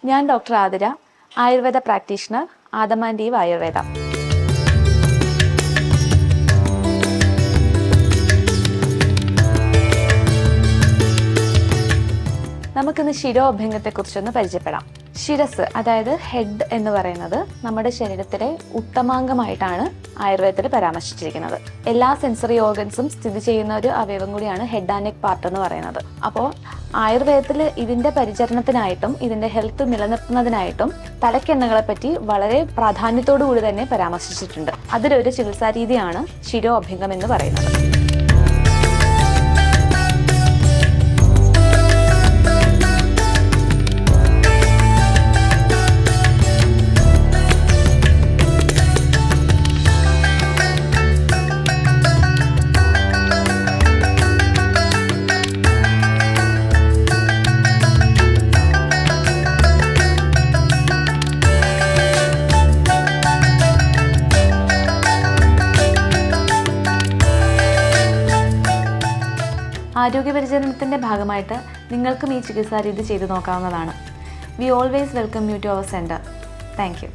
ഞാൻ doctor Athira, Ayurveda practitioner, ആദമാൻഡീവ് Ayurveda. നമുക്കിന്ന് ശിരോഭ്യംഗത്തെക്കുറിച്ചൊന്ന് പരിചയപ്പെടാം. ശിരസ്, അതായത് ഹെഡ് എന്ന് പറയുന്നത് നമ്മുടെ ശരീരത്തിലെ ഉത്തമാംഗമായിട്ടാണ് ആയുർവേദത്തിൽ പരാമർശിച്ചിരിക്കുന്നത്. എല്ലാ സെൻസറി ഓർഗൻസും സ്ഥിതി ചെയ്യുന്ന ഒരു അവയവം കൂടിയാണ് ഹെഡ് ആൻഡ് നെക്ക് പാർട്ട് എന്ന് പറയുന്നത്. അപ്പോൾ ആയുർവേദത്തിൽ ഇതിന്റെ പരിചരണത്തിനായിട്ടും ഇതിന്റെ ഹെൽത്ത് നിലനിർത്തുന്നതിനായിട്ടും തലക്കെണ്ണകളെ പറ്റി വളരെ പ്രാധാന്യത്തോടു കൂടി തന്നെ പരാമർശിച്ചിട്ടുണ്ട്. അതിലൊരു ചികിത്സാ രീതിയാണ് ശിരോഭ്യംഗം എന്ന് പറയുന്നത്. ആരോഗ്യപരിചരണത്തിൻ്റെ ഭാഗമായിട്ട് നിങ്ങൾക്കും ഈ ചികിത്സാ രീതി ചെയ്തു നോക്കാവുന്നതാണ്. We always welcome you to our centre. Thank U.